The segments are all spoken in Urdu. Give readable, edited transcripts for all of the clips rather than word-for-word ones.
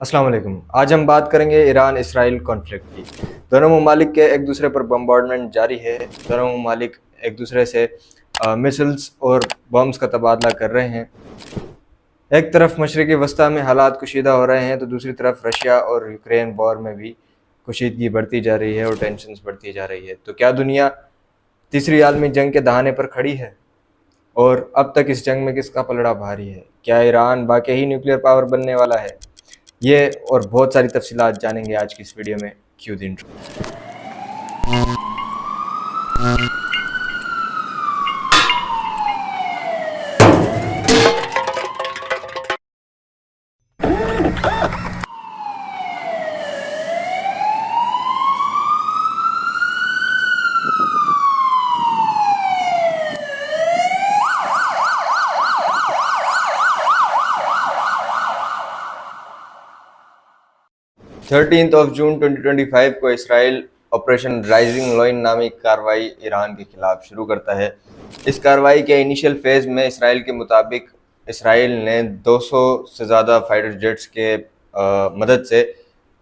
السلام علیکم۔ آج ہم بات کریں گے ایران اسرائیل کانفلکٹ کی۔ دونوں ممالک کے ایک دوسرے پر بمبارڈمنٹ جاری ہے۔ دونوں ممالک ایک دوسرے سے میسلز اور بمز کا تبادلہ کر رہے ہیں۔ ایک طرف مشرقی وسطی میں حالات کشیدہ ہو رہے ہیں تو دوسری طرف رشیا اور یوکرین وار میں بھی کشیدگی بڑھتی جا رہی ہے اور ٹینشنز بڑھتی جا رہی ہے۔ تو کیا دنیا تیسری عالمی جنگ کے دہانے پر کھڑی ہے؟ اور اب تک اس جنگ میں کس کا پلڑا بھاری ہے؟ کیا ایران واقعی نیوکلیئر پاور بننے والا ہے؟ یہ اور بہت ساری تفصیلات جانیں گے آج کی اس ویڈیو میں۔ کیو دی انٹرو۔ 13 جون 2025 کو اسرائیل آپریشن رائزنگ لائن نامی کارروائی ایران کے خلاف شروع کرتا ہے۔ اس کارروائی کے انیشیل فیز میں اسرائیل کے مطابق اسرائیل نے 200 سے زیادہ فائٹر جیٹس کے مدد سے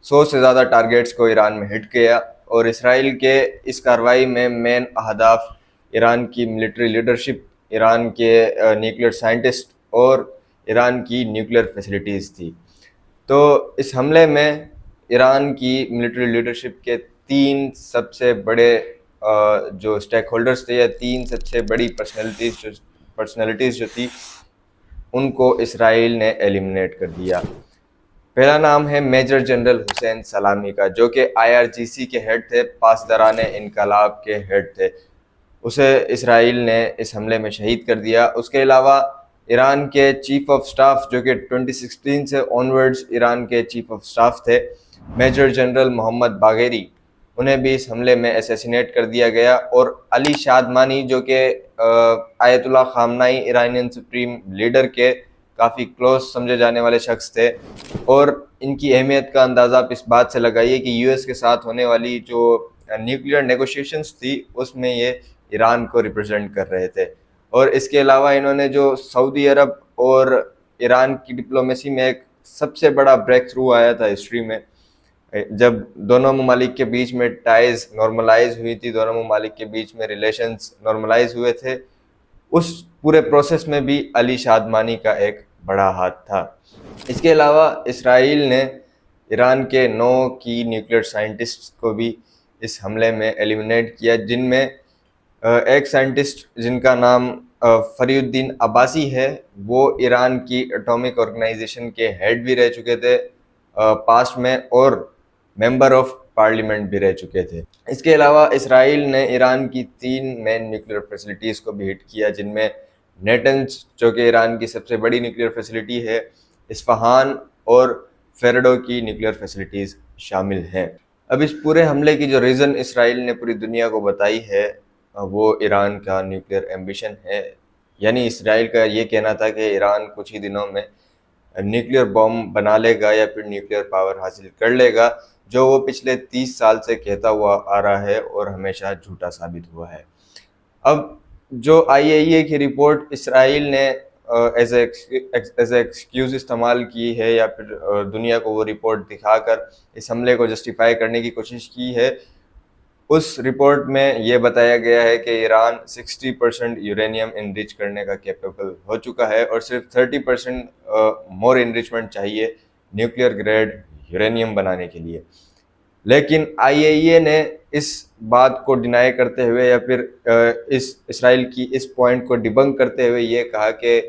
100 سے زیادہ ٹارگیٹس کو ایران میں ہٹ کیا، اور اسرائیل کے اس کارروائی میں مین اہداف ایران کی ملٹری لیڈرشپ، ایران کے نیوکلیئر سائنٹسٹ اور ایران کی نیوکلیئر فیسلٹیز تھی۔ تو اس حملے میں ایران کی ملٹری لیڈرشپ کے 3 سب سے بڑے جو اسٹیک ہولڈرز تھے، یا 3 سب سے بڑی پرسنالٹیز جو تھی، ان کو اسرائیل نے ایلیمنیٹ کر دیا۔ پہلا نام ہے میجر جنرل حسین سلامی کا، جو کہ IRGC کے ہیڈ تھے، پاسداران انقلاب کے ہیڈ تھے۔ اسے اسرائیل نے اس حملے میں شہید کر دیا۔ اس کے علاوہ ایران کے چیف آف سٹاف، جو کہ 2016 سے آنورڈز ایران کے چیف آف سٹاف تھے، میجر جنرل محمد باگیری، انہیں بھی اس حملے میں اسیسینیٹ کر دیا گیا۔ اور علی شادمانی، جو کہ آیت اللہ خامنائی ایرانین سپریم لیڈر کے کافی کلوز سمجھے جانے والے شخص تھے، اور ان کی اہمیت کا اندازہ آپ اس بات سے لگائیے کہ US کے ساتھ ہونے والی جو نیوکلیئر نیگوشیشنز تھی، اس میں یہ ایران کو ریپرزینٹ کر رہے تھے۔ اور اس کے علاوہ انہوں نے جو سعودی عرب اور ایران کی ڈپلومیسی میں ایک سب سے بڑا بریک تھرو آیا تھا ہسٹری میں، جب دونوں ممالک کے بیچ میں ٹائز نارملائز ہوئی تھی، دونوں ممالک کے بیچ میں ریلیشنز نارملائز ہوئے تھے، اس پورے پروسیس میں بھی علی شادمانی کا ایک بڑا ہاتھ تھا۔ اس کے علاوہ اسرائیل نے ایران کے 9 کی نیوکلیئر سائنٹسٹ کو بھی اس حملے میں ایلیمنیٹ کیا، جن میں ایک سائنٹسٹ جن کا نام فری الدین عباسی ہے، وہ ایران کی اٹامک آرگنائزیشن کے ہیڈ بھی رہ چکے تھے پاسٹ میں، اور ممبر آف پارلیمنٹ بھی رہ چکے تھے۔ اس کے علاوہ اسرائیل نے ایران کی 3 مین نیوکلیئر فیسلٹیز کو بھی ہٹ کیا، جن میں نیٹنز، جو کہ ایران کی سب سے بڑی نیوکلیئر فیسلٹی ہے، اصفہان اور فیرڈو کی نیوکلیئر فیسلٹیز شامل ہیں۔ اب اس پورے حملے کی جو ریزن اسرائیل نے پوری دنیا کو بتائی ہے، وہ ایران کا نیوکلیئر ایمبیشن ہے۔ یعنی اسرائیل کا یہ کہنا تھا کہ ایران کچھ ہی دنوں میں نیوکلیئر بم بنا لے گا یا پھر نیوکلیئر پاور حاصل کر لے گا، جو وہ پچھلے 30 سال سے کہتا ہوا آ رہا ہے اور ہمیشہ جھوٹا ثابت ہوا ہے۔ اب جو IAEA کی رپورٹ اسرائیل نے ایز اے ایکسکیوز استعمال کی ہے، یا پھر دنیا کو وہ رپورٹ دکھا کر اس حملے کو جسٹیفائی کرنے کی کوشش کی ہے، اس رپورٹ میں یہ بتایا گیا ہے کہ ایران 60% یورینیم انریچ کرنے کا کیپیبل ہو چکا ہے، اور صرف 30% مور انریچمنٹ چاہیے نیوکلیئر گریڈ یورینیم بنانے کے لیے۔ لیکن IAEA نے اس بات کو ڈینائی کرتے ہوئے، یا پھر اس اسرائیل کی اس پوائنٹ کو ڈیبنک کرتے ہوئے یہ کہا کہ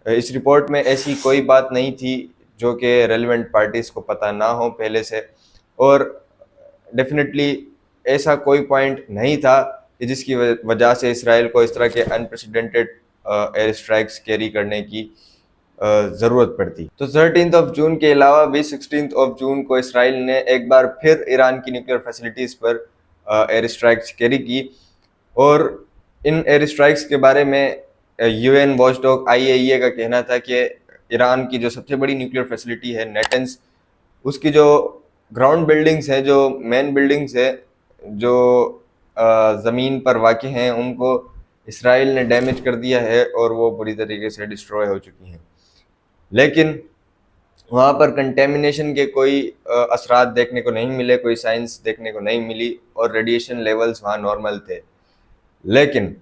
اس رپورٹ میں ایسی کوئی بات نہیں تھی جو کہ ریلیونٹ پارٹیز کو پتہ نہ ہو پہلے سے، اور ڈیفینیٹلی ایسا کوئی پوائنٹ نہیں تھا کہ جس کی وجہ سے اسرائیل کو اس طرح کے انپریسیڈنٹڈ ایئر اسٹرائکس کیری کرنے کی ضرورت پڑتی۔ تو 13 جون کے علاوہ بھی 16 جون کو اسرائیل نے ایک بار پھر ایران کی نیوکلیئر فیسلٹیز پر ایئر اسٹرائکس کیری کی، اور ان ایئر اسٹرائکس کے بارے میں UN واچ ڈاگ IAEA کا کہنا تھا کہ ایران کی جو سب سے بڑی نیوکلیئر فیسلٹی ہے نیٹنز، اس کی جو گراؤنڈ بلڈنگز ہیں، جو مین بلڈنگز ہیں جو زمین پر واقع ہیں، ان کو اسرائیل نے ڈیمیج کر دیا ہے اور وہ بری طریقے سے ڈسٹروائے ہو چکی ہیں۔ لیکن وہاں پر کنٹیمنیشن کے کوئی اثرات دیکھنے کو نہیں ملے, کوئی سائنس دیکھنے کو نہیں ملی, اور ریڈیشن لیولز وہاں نارمل تھے. لیکن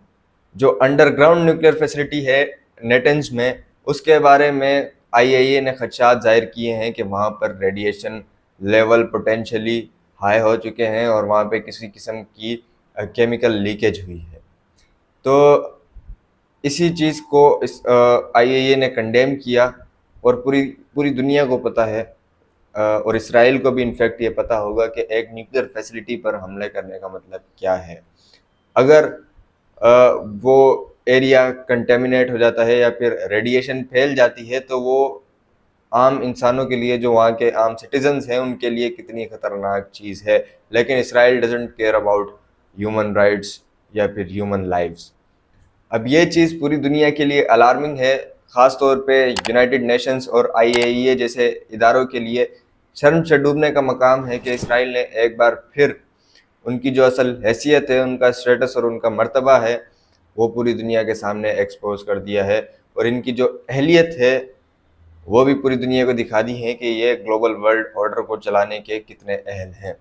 جو انڈر گراؤنڈ نیوکلیئر فیسلٹی ہے نیٹنز میں, اس کے بارے میں IAEA نے خدشات ظاہر کیے ہیں کہ وہاں پر ریڈیشن لیول پوٹینشلی ہائی ہو چکے ہیں اور وہاں پہ کسی قسم کی کیمیکل لیکیج ہوئی ہے. تو اسی چیز کو IAEA نے کنڈیم کیا, اور پوری دنیا کو پتہ ہے, اور اسرائیل کو بھی انفیکٹ یہ پتہ ہوگا کہ ایک نیوکلیئر فیسلٹی پر حملے کرنے کا مطلب کیا ہے. اگر وہ ایریا کنٹیمنیٹ ہو جاتا ہے یا پھر ریڈیشن پھیل جاتی ہے, تو وہ عام انسانوں کے لیے, جو وہاں کے عام سٹیزنز ہیں, ان کے لیے کتنی خطرناک چیز ہے. لیکن Israel doesn't care about human rights یا پھر ہیومن لائفز. اب یہ چیز پوری دنیا کے لیے الارمنگ ہے, خاص طور پہ یونائٹڈ نیشنز اور IAEA جیسے اداروں کے لیے شرم سے ڈوبنے کا مقام ہے کہ اسرائیل نے ایک بار پھر ان کی جو اصل حیثیت ہے, ان کا اسٹیٹس اور ان کا مرتبہ ہے, وہ پوری دنیا کے سامنے ایکسپوز کر دیا ہے, اور ان کی جو اہلیت ہے وہ بھی پوری دنیا کو دکھا دی ہے کہ یہ گلوبل ورلڈ آرڈر کو چلانے کے کتنے اہل ہیں.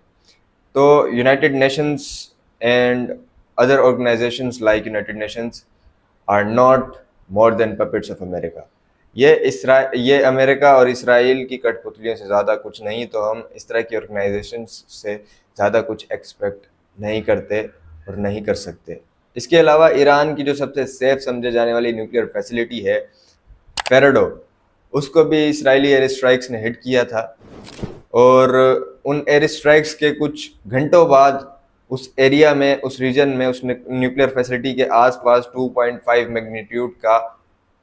تو United Nations and other organisations like United Nations are not more than puppets of America. یہ امریکہ اور اسرائیل کی کٹ پتلیوں سے زیادہ کچھ نہیں, تو ہم اس طرح کی آرگنائزیشنز سے زیادہ کچھ ایکسپیکٹ نہیں کرتے اور نہیں کر سکتے. اس کے علاوہ ایران کی جو سب سے سیف سمجھے جانے والی نیوکلیئر فیسلٹی ہے فیرڈو, اس کو بھی اسرائیلی ایئر اسٹرائکس نے ہٹ کیا تھا, اور ان ایئر اسٹرائکس کے کچھ گھنٹوں بعد اس ایریا میں, اس ریجن میں, اس نیوکلیئر فیسلٹی کے آس پاس 2.5 میگنیٹیوڈ کا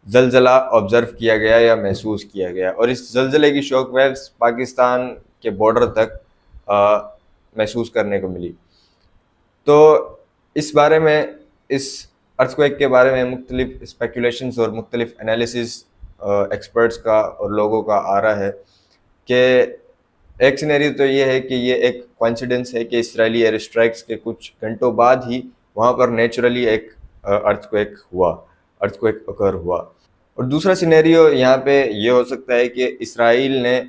زلزلہ آبزرو کیا گیا یا محسوس کیا گیا, اور اس زلزلے کی شوک ویوز پاکستان کے بارڈر تک محسوس کرنے کو ملی. تو اس بارے میں, اس ارتھکویک کے بارے میں مختلف اسپیکولیشنز اور مختلف انالیسز ایکسپرٹس کا اور لوگوں کا آ رہا ہے کہ ایک سینیریو تو یہ ہے کہ یہ ایک کوئنسیڈنس ہے کہ اسرائیلی ایئر اسٹرائکس کے کچھ گھنٹوں بعد ہی وہاں پر نیچرلی ایک ارتھکویک اکر ہوا. اور دوسرا سینیریو یہاں پہ یہ ہو سکتا ہے کہ اسرائیل نے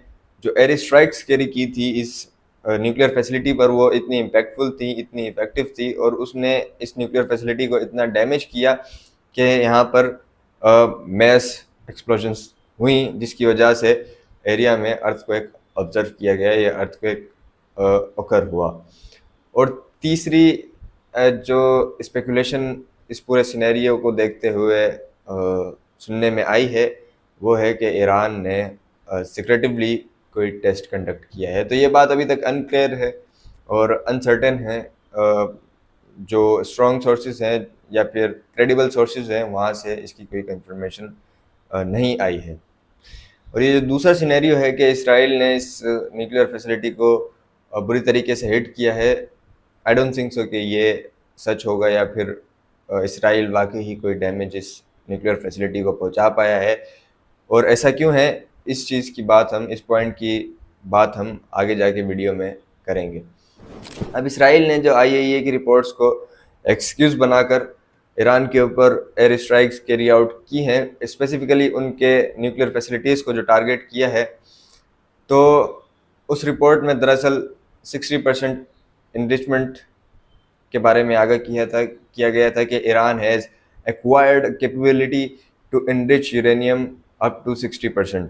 جو ایئر اسٹرائکس کیری کی تھی اس نیوکلیئر فیسلٹی پر, وہ اتنی امپیکٹفل تھی, اتنی افیکٹو تھی, اور اس نے اس نیوکلیئر فیسلٹی کو اتنا ڈیمیج کیا کہ یہاں پر میس ایکسپلوژنس ہوئیں, جس کی وجہ سے ایریا میں ارتھکویک آبزرو کیا گیا, یہ ارتھکویک اوکر ہوا. اور تیسری جو اسپیکولیشن اس پورے سینیریو کو دیکھتے ہوئے سننے میں آئی ہے, وہ ہے کہ ایران نے سیکریٹیولی کوئی ٹیسٹ کنڈکٹ کیا ہے. تو یہ بات ابھی تک انکلیئر ہے اور انسرٹن ہے. جو اسٹرانگ سورسز ہیں یا پھر کریڈیبل سورسز ہیں, وہاں سے اس کی کوئی کنفرمیشن نہیں آئی ہے. اور یہ جو دوسرا سینیریو ہے کہ اسرائیل نے اس نیوکلیئر فیسلٹی کو بری طریقے سے ہٹ کیا ہے, آئی ڈونٹ تھنک سو کہ یہ سچ ہوگا, یا پھر اسرائیل واقعی ہی کوئی ڈیمیج اس نیوکلیئر فیسلٹی کو پہنچا پایا ہے. اور ایسا کیوں ہے, اس چیز کی بات ہم, اس پوائنٹ کی بات ہم آگے جا کے ویڈیو میں کریں گے. اب اسرائیل نے جو IAEA کی رپورٹس کو ایکسکیوز بنا کر ایران کے اوپر ایئر اسٹرائکس کیری آؤٹ کی ہیں, اسپیسیفکلی ان کے نیوکلیئر فیسلٹیز کو جو ٹارگیٹ کیا ہے, تو اس رپورٹ میں دراصل 60% انریچمنٹ کے بارے میں آگاہ کیا گیا تھا کہ Iran has acquired capability to enrich uranium up to 60%.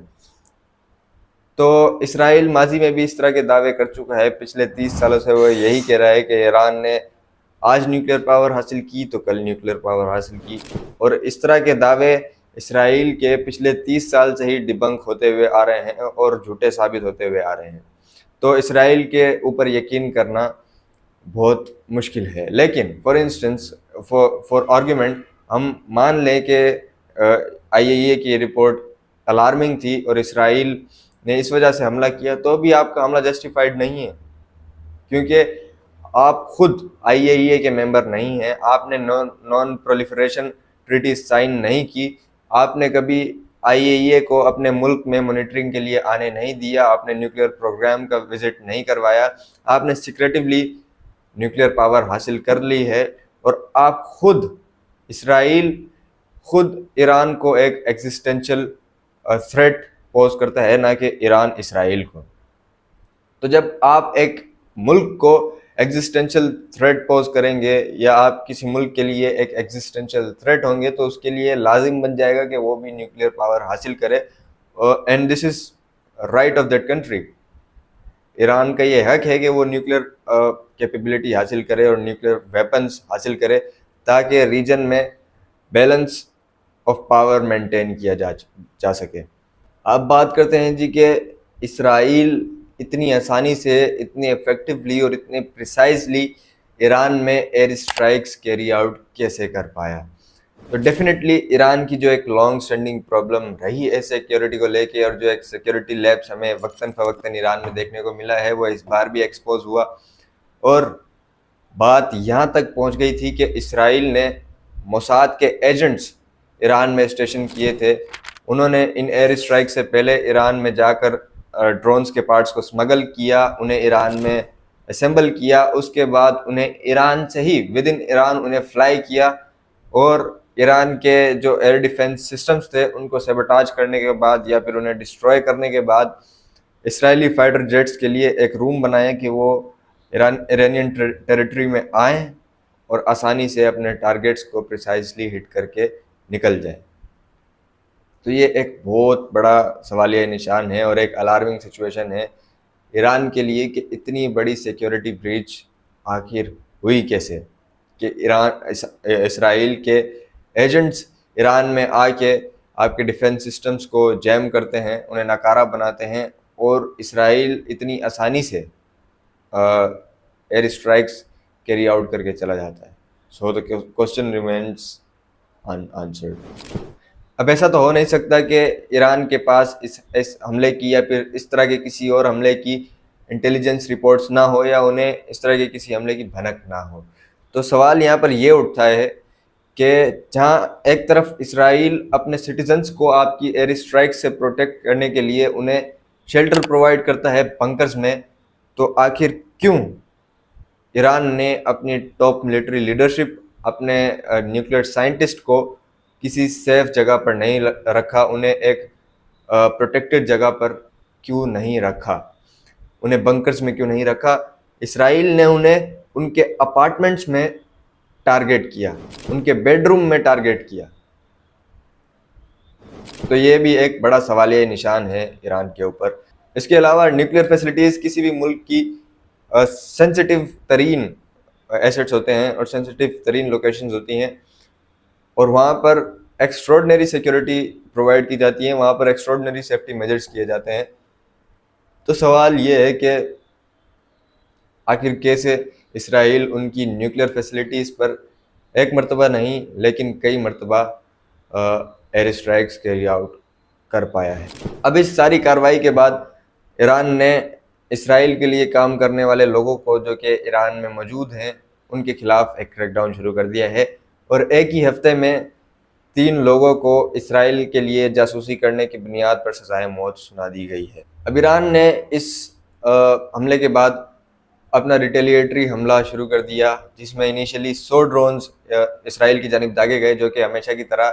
تو اسرائیل ماضی میں بھی اس طرح کے دعوے کر چکا ہے, پچھلے 30 سالوں سے وہ یہی کہہ رہا ہے کہ ایران نے آج نیوکلیئر پاور حاصل کی تو کل نیوکلیئر پاور حاصل کی, اور اس طرح کے دعوے اسرائیل کے پچھلے 30 سال سے ہی ڈیبنک ہوتے ہوئے آ رہے ہیں اور جھوٹے ثابت ہوتے ہوئے آ رہے ہیں. تو اسرائیل کے اوپر یقین کرنا بہت مشکل ہے. لیکن فار انسٹنس, فار آرگیومنٹ, ہم مان لیں کہ IAEA کی رپورٹ الارمنگ تھی اور اسرائیل نے اس وجہ سے حملہ کیا, تو بھی آپ کا حملہ جسٹیفائڈ نہیں ہے, کیونکہ آپ خود IAEA کے ممبر نہیں ہیں, آپ نے نان پرولیفریشن ٹریٹی سائن نہیں کی, آپ نے کبھی IAEA کو اپنے ملک میں مانیٹرنگ کے لیے آنے نہیں دیا, آپ نے نیوکلیئر پروگرام کا وزٹ نہیں کروایا, آپ نے سیکریٹیولی نیوکلیئر پاور حاصل کر لی ہے, اور آپ خود اسرائیل خود ایران کو ایک ایگزسٹینشل تھریٹ پوز کرتا ہے، نہ کہ ایران اسرائیل کو۔ تو جب آپ ایک ملک کو ایگزسٹینشل تھریٹ پوز کریں گے یا آپ کسی ملک کے لیے ایک ایگزسٹینشل تھریٹ ہوں گے تو اس کے لیے لازم بن جائے گا کہ وہ بھی نیوکلیئر پاور حاصل کرے، and this is right of that country. Iran کا یہ حق ہے کہ وہ نیوکلیئر کیپیبلٹی حاصل کرے اور نیوکلیئر ویپنز حاصل کرے تاکہ ریجن میں بیلنس آف پاور مینٹین کیا جا سکے۔ اب بات کرتے ہیں جی کہ اسرائیل اتنی آسانی سے، اتنی ایفیکٹولی اور اتنے پریسائزلی ایران میں ایئر اسٹرائکس کیری آؤٹ کیسے کر پایا۔ تو ڈیفینیٹلی ایران کی جو ایک لانگ اسٹینڈنگ پرابلم رہی ہے سیکیورٹی کو لے کے، اور جو ایک سیکیورٹی لیپس ہمیں وقتاً فوقتاً ایران میں دیکھنے کو ملا ہے، وہ اس بار بھی ایکسپوز ہوا، اور بات یہاں تک پہنچ گئی تھی کہ اسرائیل نے موساد کے ایجنٹس ایران میں اسٹیشن کیے تھے، انہوں نے ان ایئر اسٹرائک سے پہلے ایران میں جا کر ڈرونز کے پارٹس کو اسمگل کیا، انہیں ایران میں اسمبل کیا، اس کے بعد انہیں ایران سے ہی ود ان ایران انہیں فلائی کیا، اور ایران کے جو ایئر ڈیفنس سسٹمز تھے ان کو سیبوٹاج کرنے کے بعد یا پھر انہیں ڈسٹروائے کرنے کے بعد اسرائیلی فائٹر جیٹس کے لیے ایک روم بنایا کہ وہ ایرانین ٹیریٹری میں آئیں اور آسانی سے اپنے ٹارگیٹس کو پریسائزلی ہٹ کر کے نکل جائیں۔ تو یہ ایک بہت بڑا سوالیہ نشان ہے اور ایک الارمنگ سچویشن ہے ایران کے لیے کہ اتنی بڑی سیکیورٹی بریچ آخر ہوئی کیسے، کہ اسرائیل کے ایجنٹس ایران میں آ کے آپ کے ڈیفنس سسٹمز کو جیم کرتے ہیں، انہیں ناکارہ بناتے ہیں، اور اسرائیل اتنی آسانی سے ایئر اسٹرائکس کیری آؤٹ کر کے چلا جاتا ہے۔ سو the question remains unanswered۔ اب ایسا تو ہو نہیں سکتا کہ ایران کے پاس اس حملے کی یا پھر اس طرح کے کسی اور حملے کی انٹیلیجنس رپورٹس نہ ہو یا انہیں اس طرح کے کسی حملے کی بھنک نہ ہو۔ تو سوال یہاں پر یہ اٹھتا ہے کہ جہاں ایک طرف اسرائیل اپنے سٹیزنز کو آپ کی ایئر اسٹرائک سے پروٹیکٹ کرنے کے لیے انہیں شیلٹر پرووائڈ کرتا ہے بنکرز میں، تو آخر کیوں ایران نے اپنی ٹاپ ملٹری لیڈرشپ، اپنے نیوکلیئر سائنٹسٹ کو کسی سیف جگہ پر نہیں رکھا، انہیں ایک پروٹیکٹڈ جگہ پر کیوں نہیں رکھا، انہیں بنکرز میں کیوں نہیں رکھا؟ اسرائیل نے انہیں ان کے اپارٹمنٹس میں ٹارگیٹ کیا، ان کے بیڈ روم میں ٹارگیٹ کیا۔ تو یہ بھی ایک بڑا سوالیہ نشان ہے ایران کے اوپر۔ اس کے علاوہ نیوکلیئر فیسلٹیز کسی بھی ملک کی سینسٹیو ترین ایسٹس ہوتے ہیں اور سینسٹیو ترین لوکیشنز ہوتی ہیں، اور وہاں پر ایکسٹراڈنری سیکیورٹی پرووائڈ کی جاتی ہے، وہاں پر ایکسٹراڈنری سیفٹی میجرز کیے جاتے ہیں۔ تو سوال یہ ہے کہ آخر کیسے اسرائیل ان کی نیوکلیئر فیسلٹیز پر ایک مرتبہ نہیں لیکن کئی مرتبہ ایئر اسٹرائکس کیری آؤٹ کر پایا ہے۔ اب اس ساری کارروائی کے بعد ایران نے اسرائیل کے لیے کام کرنے والے لوگوں کو جو کہ ایران میں موجود ہیں ان کے خلاف ایک کریک ڈاؤن شروع کر دیا ہے، اور ایک ہی ہفتے میں 3 لوگوں کو اسرائیل کے لیے جاسوسی کرنے کی بنیاد پر سزائے موت سنا دی گئی ہے۔ اب ایران نے اس حملے کے بعد اپنا ریٹیلیٹری حملہ شروع کر دیا، جس میں انیشلی 100 ڈرونز اسرائیل کی جانب داغے گئے جو کہ ہمیشہ کی طرح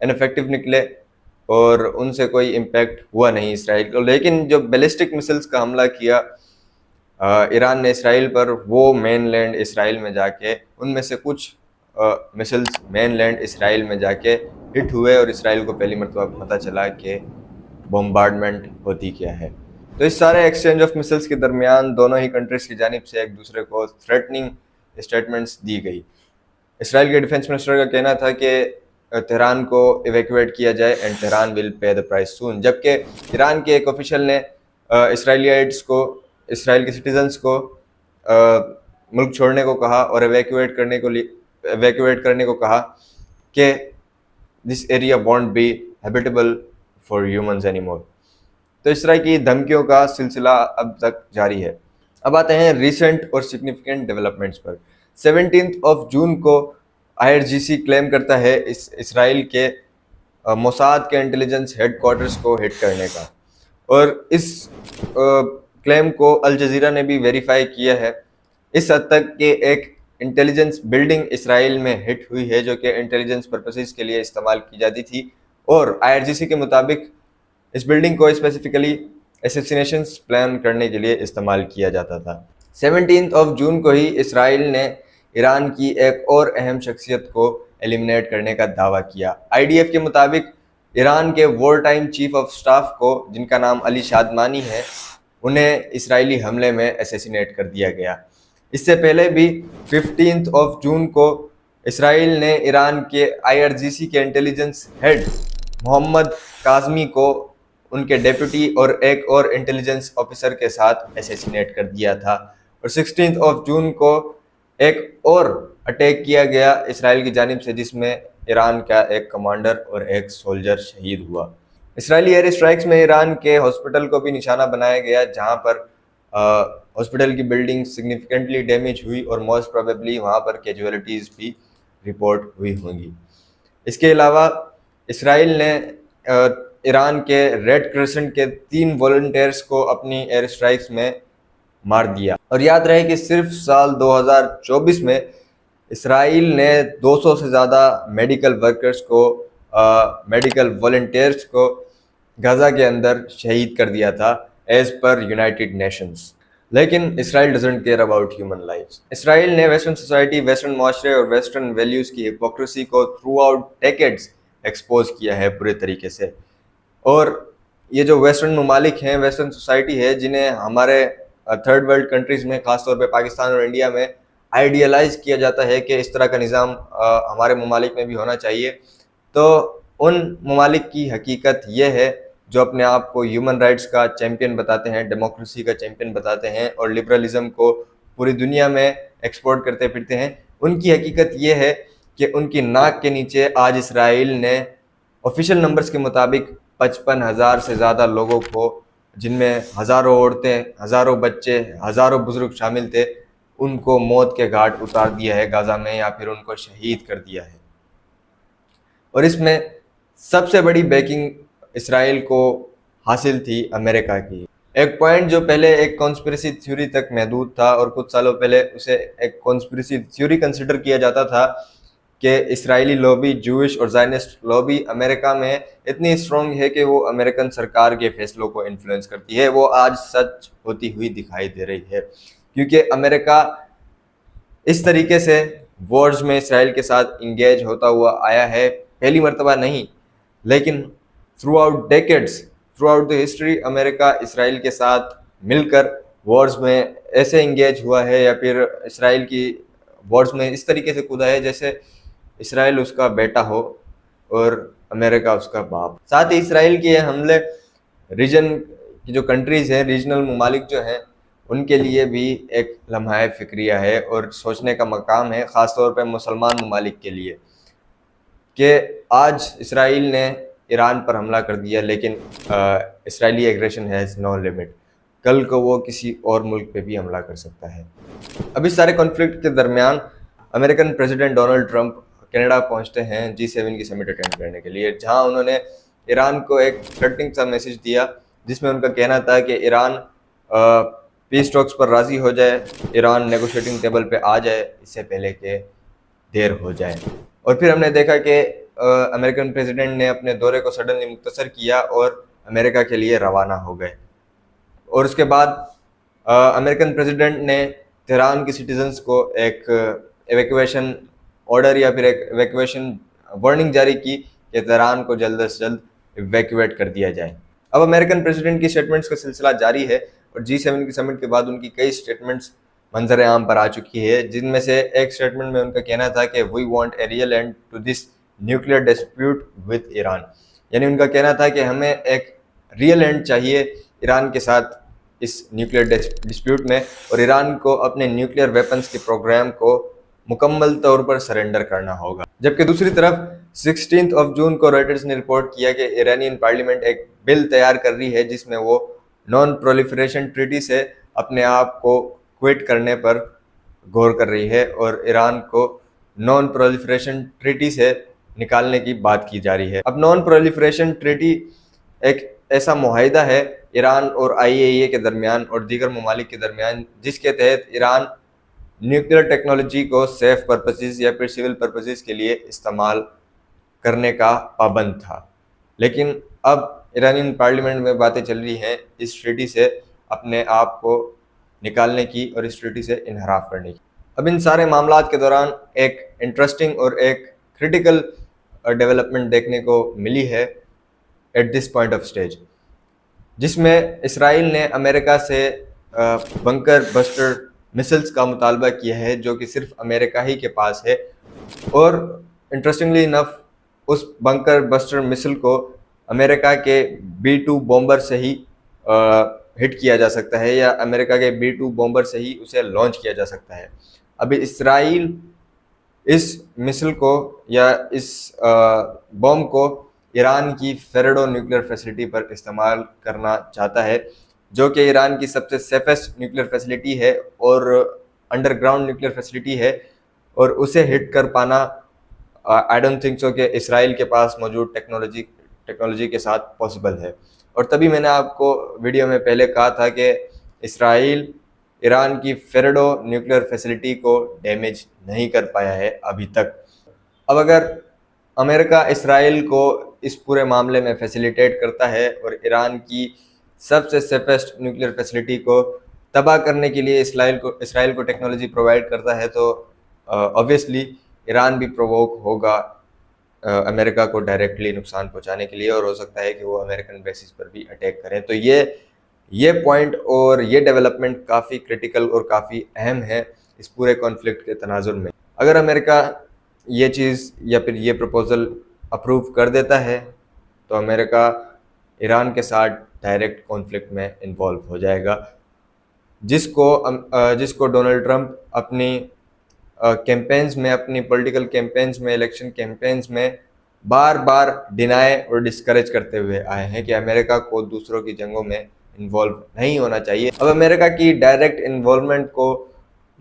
انفیکٹو نکلے اور ان سے کوئی امپیکٹ ہوا نہیں اسرائیل کو۔ لیکن جو بیلسٹک مسلز کا حملہ کیا ایران نے اسرائیل پر، وہ مین لینڈ اسرائیل میں جا کے ان میں سے کچھ مسلز مین لینڈ اسرائیل میں جا کے ہٹ ہوئے، اور اسرائیل کو پہلی مرتبہ پتہ چلا کہ بمبارڈمنٹ ہوتی کیا ہے۔ تو اس سارے ایکسچینج آف مسلز کے درمیان دونوں ہی کنٹریز کی جانب سے ایک دوسرے کو تھریٹننگ اسٹیٹمنٹس دی گئی۔ اسرائیل کے ڈیفنس منسٹر کا کہنا تھا کہ تہران کو ایویکویٹ کیا جائے and Tehran will pay the price soon, جبکہ ایران کے ایک آفیشل نے اسرائیلیٹس کو، اسرائیل کے سٹیزنز کو ملک چھوڑنے کو کہا اور ایویکویٹ کرنے کو کہا کہ this area won't be habitable for humans any more. تو اس طرح کی دھمکیوں کا سلسلہ اب تک جاری ہے۔ اب آتے ہیں ریسنٹ اور سگنیفیکنٹ ڈیولپمنٹس پر۔ 17 جون کو IRGC کلیم کرتا ہے اسرائیل کے موساد کے انٹیلیجنس ہیڈ کوارٹرز کو ہٹ کرنے کا، اور اس کلیم کو الجزیرہ نے بھی ویریفائی کیا ہے، اس حد تک کہ ایک انٹیلیجنس بلڈنگ اسرائیل میں ہٹ ہوئی ہے جو کہ انٹیلیجنس پرپسز کے لیے استعمال کی جاتی تھی، اور IRGC کے مطابق اس بلڈنگ کو اسپیسیفکلی اسیسینیشنز پلان کرنے کے لیے استعمال کیا جاتا تھا۔ 17 جون کو ہی اسرائیل نے ایران کی ایک اور اہم شخصیت کو ایلیمنیٹ کرنے کا دعویٰ کیا۔ IDF کے مطابق ایران کے war time chief of staff کو، جن کا نام علی شادمانی ہے، انہیں اسرائیلی حملے میں اسیسینیٹ کر دیا گیا۔ اس سے پہلے بھی 15 جون کو اسرائیل نے ایران کے IRGC کے انٹیلیجنس ہیڈ محمد کاظمی کو ان کے ڈیپوٹی اور ایک اور انٹیلیجنس آفیسر کے ساتھ اسیسینیٹ کر دیا تھا، اور 16 جون کو ایک اور اٹیک کیا گیا اسرائیل کی جانب سے، جس میں ایران کا ایک کمانڈر اور ایک سولجر شہید ہوا۔ اسرائیلی ایئر اسٹرائکس میں ایران کے ہاسپٹل کو بھی نشانہ بنایا گیا، جہاں پر ہاسپٹل کی بلڈنگ سگنیفیکنٹلی ڈیمیج ہوئی، اور موسٹ پروبیبلی وہاں پر کیجویلٹیز بھی رپورٹ ہوئی ہوں گی۔ اس کے علاوہ اسرائیل نے ایران کے ریڈ کرسنٹ کے 3 والنٹیئرس کو اپنی ایئر اسٹرائکس میں مار دیا۔ اور یاد رہے کہ صرف سال 2024 میں اسرائیل نے 200 سے زیادہ میڈیکل ورکرز کو، میڈیکل والنٹیئرس کو غزہ کے اندر شہید کر دیا تھا ایز پر یونائٹڈ نیشنز۔ لیکن Israel doesn't care about human lives. Israel نے ویسٹرن سوسائٹی، ویسٹرن معاشرے اور ویسٹرن ویلیوز کی ہپوکریسی کو تھرو آؤٹ ڈیکیڈز ایکسپوز کیا ہے پورے طریقے سے، اور یہ جو ویسٹرن ممالک ہیں، ویسٹرن سوسائٹی ہے، جنہیں ہمارے تھرڈ ورلڈ کنٹریز میں، خاص طور پہ پاکستان اور انڈیا میں آئیڈیلائز کیا جاتا ہے کہ اس طرح کا نظام ہمارے ممالک میں بھی ہونا چاہیے، تو ان ممالک کی حقیقت یہ ہے جو اپنے آپ کو ہیومن رائٹس کا چیمپئن بتاتے ہیں، ڈیموکریسی کا چیمپئن بتاتے ہیں، اور لبرلزم کو پوری دنیا میں ایکسپورٹ کرتے پھرتے ہیں، ان کی حقیقت یہ ہے کہ ان کی ناک کے نیچے آج اسرائیل نے آفیشیل نمبرز کے مطابق 55,000 سے زیادہ لوگوں کو، جن میں ہزاروں عورتیں، ہزاروں بچے، ہزاروں بزرگ شامل تھے، ان کو موت کے گھاٹ اتار دیا ہے غزہ میں، یا پھر ان کو شہید کر دیا ہے۔ اور اس میں سب سے بڑی بیکنگ اسرائیل کو حاصل تھی امریکہ کی۔ ایک پوائنٹ جو پہلے ایک کانسپریسی تھیوری تک محدود تھا، اور کچھ سالوں پہلے اسے ایک کانسپریسی تھیوری کنسیڈر کیا جاتا تھا، کہ اسرائیلی لابی، جوئش اور زائنسٹ لابی امریکہ میں اتنی اسٹرانگ ہے کہ وہ امریکن سرکار کے فیصلوں کو انفلوئنس کرتی ہے۔ وہ آج سچ ہوتی ہوئی دکھائی دے رہی ہے، کیونکہ امریکہ اس طریقے سے وارز میں اسرائیل کے ساتھ انگیج ہوتا ہوا آیا ہے، پہلی مرتبہ نہیں، لیکن throughout decades, throughout the history, امریکہ اسرائیل کے ساتھ مل کر وارز میں ایسے انگیج ہوا ہے، یا پھر اسرائیل کی وارز میں اس طریقے سے کودا ہے جیسے اسرائیل اس کا بیٹا ہو اور امریکہ اس کا باپ۔ ساتھ ہی اسرائیل کے یہ حملے ریجن کی جو کنٹریز ہیں، ریجنل ممالک جو ہیں، ان کے لیے بھی ایک لمحہ فکریہ ہے اور سوچنے کا مقام ہے، خاص طور پہ مسلمان ممالک کے لیے، کہ آج اسرائیل نے ایران پر حملہ کر دیا، لیکن اسرائیلی ایگریشن ہیز نو لمٹ، کل کو وہ کسی اور ملک پہ بھی حملہ کر سکتا ہے۔ اب اس سارے کانفلکٹ کے درمیان American president Donald Trump Canada پہنچتے ہیں G7 کی سمٹ اٹینڈ کرنے کے لیے، جہاں انہوں نے ایران کو ایک تھریٹنگ سا میسج دیا، جس میں ان کا کہنا تھا کہ ایران پیس ٹاکس پر راضی ہو جائے، ایران نیگوشیٹنگ ٹیبل پہ آ جائے اس سے پہلے کہ دیر ہو جائے۔ اور پھر ہم نے دیکھا کہ امریکن پریزیڈنٹ نے اپنے دورے کو سڈنلی مختصر کیا اور امریکہ کے لیے روانہ ہو گئے، اور اس کے بعد امریکن پریزیڈنٹ نے تہران کے سٹیزنز کو ایک ایویکویشن آرڈر یا پھر ایک ایویکویشن وارننگ جاری کی کہ تہران کو جلد از جلد ایویکویٹ کر دیا جائے۔ اب امریکن پریزیڈنٹ کی سٹیٹمنٹس کا سلسلہ جاری ہے، اور G7 کی سمٹ کے بعد ان کی کئی سٹیٹمنٹس منظر عام پر آ چکی ہے، جن میں سے ایک سٹیٹمنٹ میں ان کا کہنا تھا کہ we want a real end to this nuclear dispute with Iran, یعنی ان کا کہنا تھا کہ ہمیں ایک ریئل اینڈ چاہیے ایران کے ساتھ اس نیوکلیئر ڈسپیوٹ میں، اور ایران کو اپنے نیوکلیئر ویپنز کے پروگرام کو مکمل طور پر سرنڈر کرنا ہوگا۔ جبکہ دوسری طرف 16 جون کو رائٹرز نے رپورٹ کیا کہ ایرانین پارلیمنٹ ایک بل تیار کر رہی ہے، جس میں وہ نان پرولیفریشن ٹریٹی سے اپنے آپ کو کوئٹ کرنے پر غور کر رہی ہے، اور ایران کو نان پرولیفریشن ٹریٹی سے نکالنے کی بات کی جا رہی ہے۔ اب نان پرولیفریشن ٹریٹی ایک ایسا معاہدہ ہے ایران اور IAEA کے درمیان اور دیگر ممالک کے درمیان، جس کے تحت ایران نیوکلیئر ٹیکنالوجی کو سیف پرپسز یا پھر سول پرپسز کے لیے استعمال کرنے کا پابند تھا، لیکن اب ایرانین پارلیمنٹ میں باتیں چل رہی ہیں اس ٹریٹی سے اپنے آپ کو نکالنے کی اور اس ٹریٹی سے انحراف کرنے کی۔ اب ان سارے معاملات کے دوران ایک انٹرسٹنگ اور ایک کریٹیکل ڈیولپمنٹ دیکھنے کو ملی ہے at this point of stage, جس میں اسرائیل نے امریکہ سے بنکر بسٹر مسلس کا مطالبہ کیا ہے جو کہ صرف امریکہ ہی کے پاس ہے، اور انٹرسٹنگلی انف اس بنکر بسٹر مسل کو امریکہ کے B-2 بومبر سے ہی ہٹ کیا جا سکتا ہے، یا امریکہ کے B-2 بومبر سے ہی اسے لانچ کیا جا سکتا ہے۔ ابھی اسرائیل اس مسل کو یا اس بوم کو ایران کی فیرڈو نیوکلیر فیسلٹی پر استعمال کرنا چاہتا ہے، جو کہ ایران کی سب سے سیفسٹ نیوکلیر فیسلٹی ہے اور انڈر گراؤنڈ نیوکلیر فیسلٹی ہے، اور اسے ہٹ کر پانا آئی ڈونٹ تھنک سو کہ اسرائیل کے پاس موجود ٹیکنالوجی کے ساتھ پاسبل ہے۔ اور تبھی میں نے آپ کو ویڈیو میں پہلے کہا تھا کہ اسرائیل ایران کی فیرڈو نیوکلیر فیسلٹی کو ڈیمیج نہیں کر پایا ہے ابھی تک۔ اب اگر امریکہ اسرائیل کو اس پورے معاملے میں فیسیلیٹیٹ کرتا ہے اور ایران کی سب سے سیفسٹ نیوکلیر فیسلٹی کو تباہ کرنے کے لیے اسرائیل کو ٹیکنالوجی پرووائڈ کرتا ہے، تو obviously ایران بھی پرووک ہوگا امریکہ کو ڈائریکٹلی نقصان پہنچانے کے لیے، اور ہو سکتا ہے کہ وہ امریکن بیسس پر بھی اٹیک کریں۔ تو یہ پوائنٹ اور یہ ڈیولپمنٹ کافی کریٹیکل اور کافی اہم ہے اس پورے کانفلکٹ کے تناظر میں۔ اگر امریکہ یہ چیز یا پھر یہ پروپوزل اپروو کر دیتا ہے تو امریکہ ایران کے ساتھ ڈائریکٹ کانفلکٹ میں انوالو ہو جائے گا، جس کو ڈونلڈ ٹرمپ اپنی کیمپینز میں، اپنی پولیٹیکل کیمپینز میں، الیکشن کیمپینز میں بار بار ڈینائی اور ڈسکریج کرتے ہوئے آئے ہیں کہ امریکہ کو دوسروں کی جنگوں میں انوالو نہیں ہونا چاہیے۔ اب امریکہ کی ڈائریکٹ انوالومنٹ کو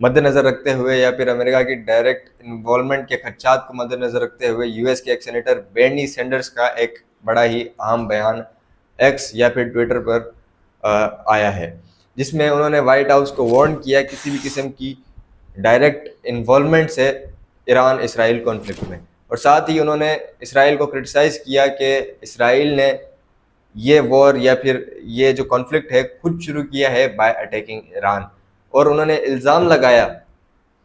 مد نظر رکھتے ہوئے یا پھر امریکہ کی ڈائریکٹ انوالومنٹ کے خدشات کو مد نظر رکھتے ہوئے یو ایس کے ایک سینیٹر برنی سینڈرز کا ایک بڑا ہی اہم بیان ایکس یا پھر ٹویٹر پر آیا ہے، جس میں انہوں نے وائٹ ہاؤس کو وارن کیا کسی بھی قسم کی ڈائریکٹ انوالومنٹ سے ایران اسرائیل کانفلکٹ میں، اور ساتھ ہی انہوں نے اسرائیل کو کرٹیسائز کیا کہ اسرائیل نے یہ وار یا پھر یہ جو کانفلکٹ ہے خود شروع کیا ہے بائی اٹیکنگ ایران، اور انہوں نے الزام لگایا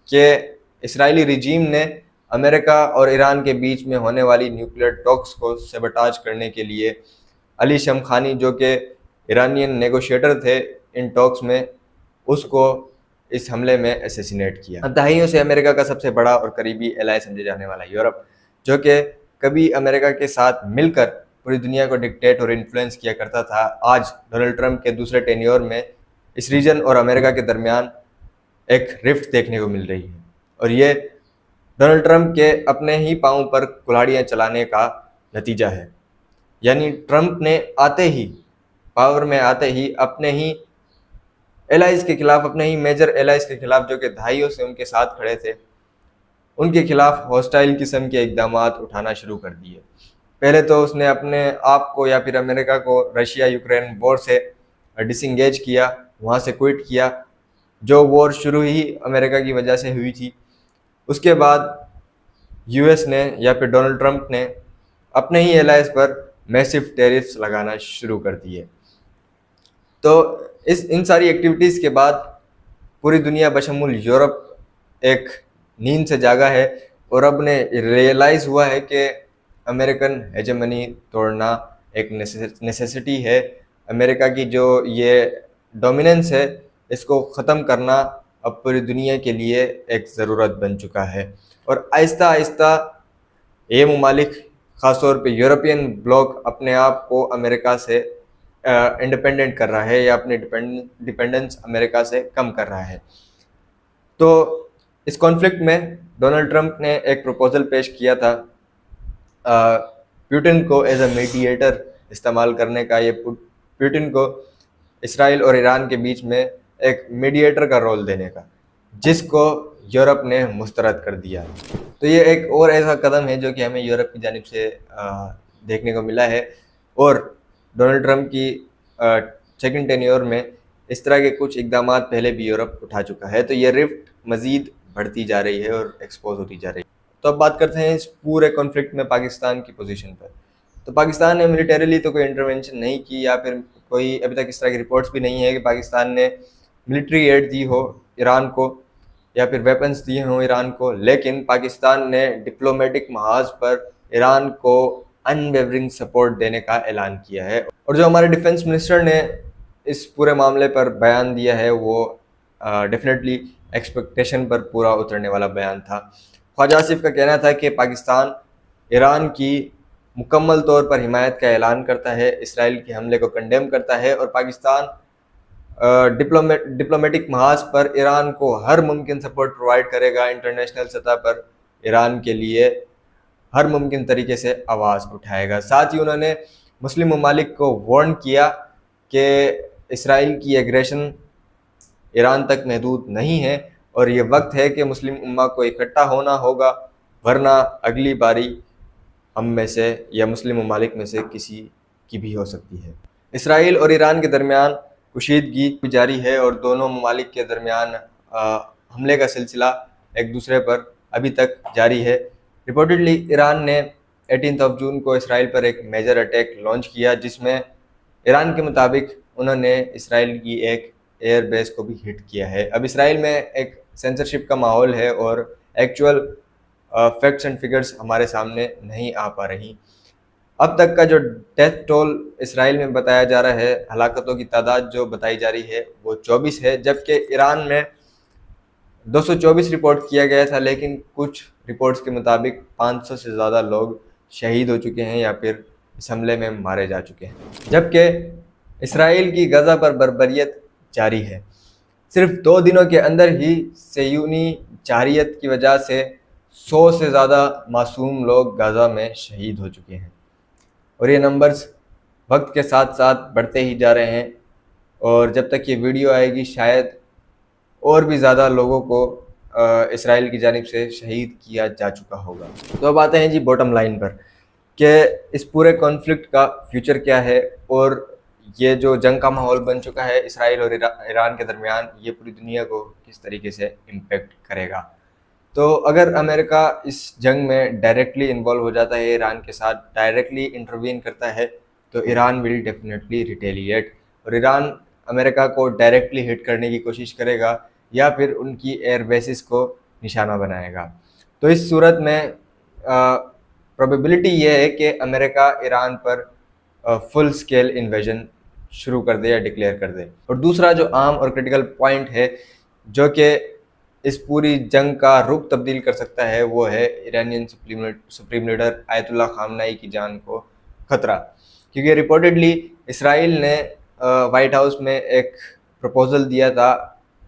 کہ اسرائیلی رجیم نے امریکہ اور ایران کے بیچ میں ہونے والی نیوکلیر ٹاکس کو سیبوٹاج کرنے کے لیے علی شمخانی، جو کہ ایرانین نیگوشیٹر تھے ان ٹاکس میں، اس کو اس حملے میں اسیسینیٹ کیا۔ دہائیوں سے امریکہ کا سب سے بڑا اور قریبی ایلائی سمجھے جانے والا یورپ، جو کہ کبھی امریکہ کے ساتھ مل کر پوری دنیا کو ڈکٹیٹ اور انفلوئنس کیا کرتا تھا، آج ڈونلڈ ٹرمپ کے دوسرے ٹینیور میں اس ریجن اور امریکہ کے درمیان ایک رفٹ دیکھنے کو مل رہی ہے، اور یہ ڈونلڈ ٹرمپ کے اپنے ہی پاؤں پر کلاڑیاں چلانے کا نتیجہ ہے۔ یعنی ٹرمپ نے آتے ہی پاور میں آتے ہی اپنے ہی ایلائز کے خلاف، اپنے ہی میجر ایلائز کے خلاف جو کہ دہائیوں سے ان کے ساتھ کھڑے تھے، ان کے خلاف ہاسٹائل قسم کے اقدامات اٹھانا شروع کر دیے۔ پہلے تو اس نے اپنے آپ کو یا پھر امریکہ کو رشیا یوکرین وار سے ڈس انگیج کیا، وہاں سے کوئٹ کیا، جو وار شروع ہی امریکہ کی وجہ سے ہوئی تھی۔ اس کے بعد یو ایس نے یا پھر ڈونلڈ ٹرمپ نے اپنے ہی ایلائز پر میسو ٹیرفس لگانا شروع کر دیے۔ تو ان ساری ایکٹیویٹیز کے بعد پوری دنیا بشمول یورپ ایک نیند سے جاگا ہے، اور اب نے ریئلائز ہوا ہے کہ امریکن ہیجمنی توڑنا ایک نیسیسٹی ہے، امریکہ کی جو یہ ڈومیننس ہے اس کو ختم کرنا اب پوری دنیا کے لیے ایک ضرورت بن چکا ہے، اور آہستہ آہستہ یہ ممالک خاص طور پہ یورپین بلاک اپنے آپ کو امریکہ سے انڈیپینڈنٹ کر رہا ہے، یا اپنی ڈیپینڈنس امریکہ سے کم کر رہا ہے۔ تو اس کانفلکٹ میں ڈونلڈ ٹرمپ نے ایک پروپوزل پیش کیا تھا پیوٹن کو ایز اے میڈیٹر استعمال کرنے کا، یہ پیوٹن کو اسرائیل اور ایران کے بیچ میں ایک میڈیٹر کا رول دینے کا، جس کو یورپ نے مسترد کر دیا۔ تو یہ ایک اور ایسا قدم ہے جو کہ ہمیں یورپ کی جانب سے دیکھنے کو ملا ہے، اور ڈونلڈ ٹرمپ کی سیکنڈ ٹینیور میں اس طرح کے کچھ اقدامات پہلے بھی یورپ اٹھا چکا ہے، تو یہ رفٹ مزید بڑھتی جا رہی ہے اور ایکسپوز ہوتی جا رہی ہے۔ تو اب بات کرتے ہیں اس پورے کانفلکٹ میں پاکستان کی پوزیشن پر۔ تو پاکستان نے ملیٹریلی تو کوئی انٹرونشن نہیں کی، یا پھر کوئی ابھی تک اس طرح کی رپورٹس بھی نہیں ہے کہ پاکستان نے ملٹری ایڈ دی ہو ایران کو یا پھر ویپنز دیے ہوں ایران کو، لیکن پاکستان نے ڈپلومیٹک محاذ پر ایران کو ان ویورنگ سپورٹ دینے کا اعلان کیا ہے۔ اور جو ہمارے ڈیفنس منسٹر نے اس پورے معاملے پر بیان دیا ہے وہ ڈیفینیٹلی ایکسپیکٹیشن پر پورا اترنے والا بیان تھا۔ خواجہ آصف کا کہنا تھا کہ پاکستان ایران کی مکمل طور پر حمایت کا اعلان کرتا ہے، اسرائیل کے حملے کو کنڈیم کرتا ہے، اور پاکستان ڈپلومیٹک محاذ پر ایران کو ہر ممکن سپورٹ پرووائڈ کرے گا، انٹرنیشنل سطح پر ایران کے لیے ہر ممکن طریقے سے آواز اٹھائے گا۔ ساتھ ہی انہوں نے مسلم ممالک کو وارن کیا کہ اسرائیل کی ایگریشن ایران تک محدود نہیں ہے، اور یہ وقت ہے کہ مسلم امہ کو اکٹھا ہونا ہوگا، ورنہ اگلی باری ہم میں سے یا مسلم ممالک میں سے کسی کی بھی ہو سکتی ہے۔ اسرائیل اور ایران کے درمیان کشیدگی جاری ہے، اور دونوں ممالک کے درمیان حملے کا سلسلہ ایک دوسرے پر ابھی تک جاری ہے۔ رپورٹڈلی ایران نے 18 جون کو اسرائیل پر ایک میجر اٹیک لانچ کیا، جس میں ایران کے مطابق انہوں نے اسرائیل کی ایک ایئر بیس کو بھی ہٹ کیا ہے۔ اب اسرائیل میں ایک سینسرشپ کا ماحول ہے، اور ایکچوئل فیکٹس اینڈ فگرز ہمارے سامنے نہیں آ پا رہی۔ اب تک کا جو ڈیتھ ٹول اسرائیل میں بتایا جا رہا ہے، ہلاکتوں کی تعداد جو بتائی جا رہی ہے وہ 24 ہے، جبکہ ایران میں 224 رپورٹ کیا گیا تھا، لیکن کچھ رپورٹس کے مطابق 500 سے زیادہ لوگ شہید ہو چکے ہیں یا پھر اس حملے میں مارے جا چکے ہیں۔ جبکہ اسرائیل کی غزہ پر بربریت جاری ہے۔ صرف 2 دنوں کے اندر ہی صہیونی جارحیت کی وجہ سے 100 سے زیادہ معصوم لوگ غزہ میں شہید ہو چکے ہیں، اور یہ نمبرز وقت کے ساتھ ساتھ بڑھتے ہی جا رہے ہیں، اور جب تک یہ ویڈیو آئے گی شاید اور بھی زیادہ لوگوں کو اسرائیل کی جانب سے شہید کیا جا چکا ہوگا۔ تو اب آتے ہیں جی باٹم لائن پر کہ اس پورے کانفلکٹ کا فیوچر کیا ہے، اور یہ جو جنگ کا ماحول بن چکا ہے اسرائیل اور ایران کے درمیان، یہ پوری دنیا کو کس طریقے سے امپیکٹ کرے گا۔ تو اگر امریکہ اس جنگ میں ڈائریکٹلی انوالو ہو جاتا ہے، ایران کے ساتھ ڈائریکٹلی انٹروین کرتا ہے، تو ایران ول ڈیفینیٹلی ریٹیلیٹ، اور ایران امریکہ کو ڈائریکٹلی ہٹ کرنے کی کوشش کرے گا یا پھر ان کی ایئر بیسز کو نشانہ بنائے گا۔ تو اس صورت میں پروبیبلٹی یہ ہے کہ امریکہ ایران پر فل اسکیل انویژن شروع کر دے یا ڈکلیئر کر دے۔ اور دوسرا جو عام اور کرٹیکل پوائنٹ ہے جو کہ اس پوری جنگ کا رخ تبدیل کر سکتا ہے، وہ ہے ایرانین سپریم لیڈر آیت اللہ خامنائی کی جان کو خطرہ، کیونکہ رپورٹڈلی اسرائیل نے وائٹ ہاؤس میں ایک پروپوزل دیا تھا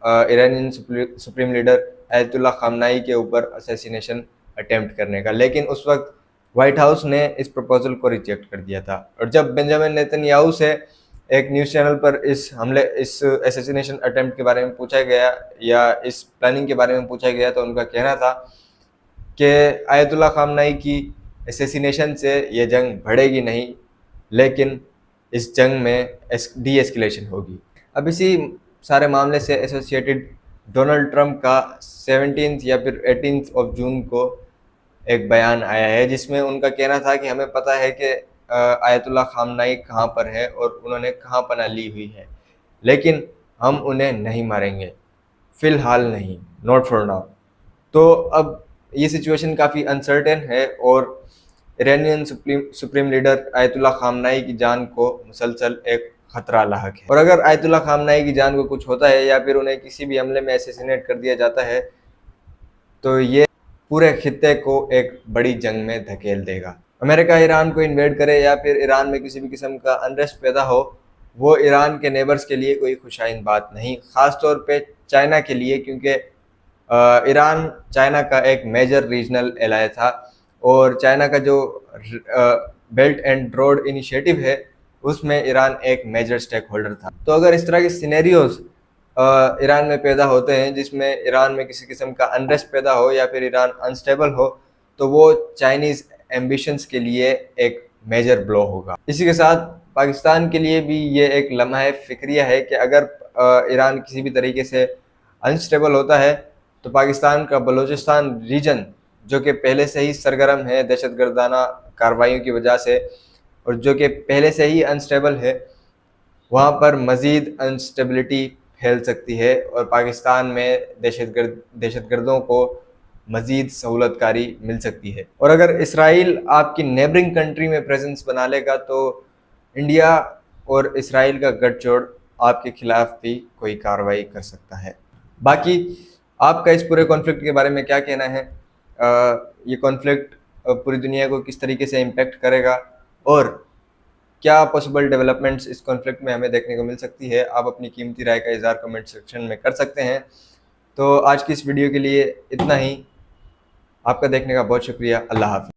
ایرانین سپریم لیڈر آیت اللہ خامنائی کے اوپر اسیسینیشن اٹیمپٹ کرنے کا، لیکن اس وقت وائٹ ہاؤس نے اس پروپوزل کو ریجیکٹ کر دیا تھا۔ اور جب بنجامن نیتن یاہو سے ایک نیوز چینل پر اس اسیسینیشن اٹیمپٹ کے بارے میں پوچھا گیا یا اس پلاننگ کے بارے میں پوچھا گیا، تو ان کا کہنا تھا کہ آیت اللہ خامنائی کی اسیسینیشن سے یہ جنگ بڑھے گی نہیں، لیکن اس جنگ میں ڈی ایسکیلیشن ہوگی۔ اب اسی سارے معاملے سے ایسوسیٹڈ ڈونلڈ ٹرمپ کا 17 یا پھر 18 جون کو ایک بیان آیا ہے، جس میں ان کا کہنا تھا کہ ہمیں پتہ ہے کہ آیت اللہ خامنائی کہاں پر ہے اور انہوں نے کہاں پناہ لی ہوئی ہے، لیکن ہم انہیں نہیں ماریں گے، فی الحال نہیں، ناٹ فار ناؤ۔ تو اب یہ سچویشن کافی انسرٹن ہے، اور ایرانین سپریم لیڈر آیت اللہ خامنائی کی جان کو مسلسل ایک خطرہ لاحق ہے، اور اگر آیت اللہ خامنائی کی جان کو کچھ ہوتا ہے یا پھر انہیں کسی بھی حملے میں اسیسینیٹ کر دیا جاتا ہے، تو یہ پورے خطے کو ایک بڑی جنگ میں دھکیل دے گا۔ امریکہ ایران کو انویڈ کرے یا پھر ایران میں کسی بھی قسم کا انریسٹ پیدا ہو، وہ ایران کے نیبرز کے لیے کوئی خوشائند بات نہیں، خاص طور پہ چائنا کے لیے، کیونکہ ایران چائنا کا ایک میجر ریجنل ایلائے تھا، اور چائنا کا جو بیلٹ اینڈ روڈ انیشیٹو ہے اس میں ایران ایک میجر سٹیک ہولڈر تھا۔ تو اگر اس طرح کے سینیریوز ایران میں پیدا ہوتے ہیں جس میں ایران میں کسی قسم کا انریسٹ پیدا ہو یا پھر ایران انسٹیبل ہو، تو وہ چائنیز ایمبیشنز کے لیے ایک میجر بلو ہوگا۔ اسی کے ساتھ پاکستان کے لیے بھی یہ ایک لمحہ فکریہ ہے کہ اگر ایران کسی بھی طریقے سے انسٹیبل ہوتا ہے، تو پاکستان کا بلوچستان ریجن جو کہ پہلے سے ہی سرگرم ہے دہشت گردانہ کارروائیوں کی وجہ سے، اور جو کہ پہلے سے ہی انسٹیبل ہے وہاں پر مزید انسٹیبلٹی پھیل سکتی ہے اور پاکستان میں دہشت گردوں کو مزید سہولت کاری مل سکتی ہے۔ اور اگر اسرائیل آپ کی نیبرنگ کنٹری میں پریزنس بنا لے گا تو انڈیا اور اسرائیل کا گٹھ جوڑ آپ کے خلاف بھی کوئی کارروائی کر سکتا ہے۔ باقی آپ کا اس پورے کانفلکٹ کے بارے میں کیا کہنا ہے؟ یہ کانفلکٹ پوری دنیا کو کس طریقے سے امپیکٹ کرے گا اور کیا پاسبل ڈیولپمنٹس اس کانفلکٹ میں ہمیں دیکھنے کو مل سکتی ہے؟ آپ اپنی قیمتی رائے کا اظہار کمنٹ سیکشن میں کر سکتے ہیں۔ تو آج کی اس ویڈیو کے لیے اتنا ہی۔ آپ کا دیکھنے کا بہت شکریہ۔ اللہ حافظ۔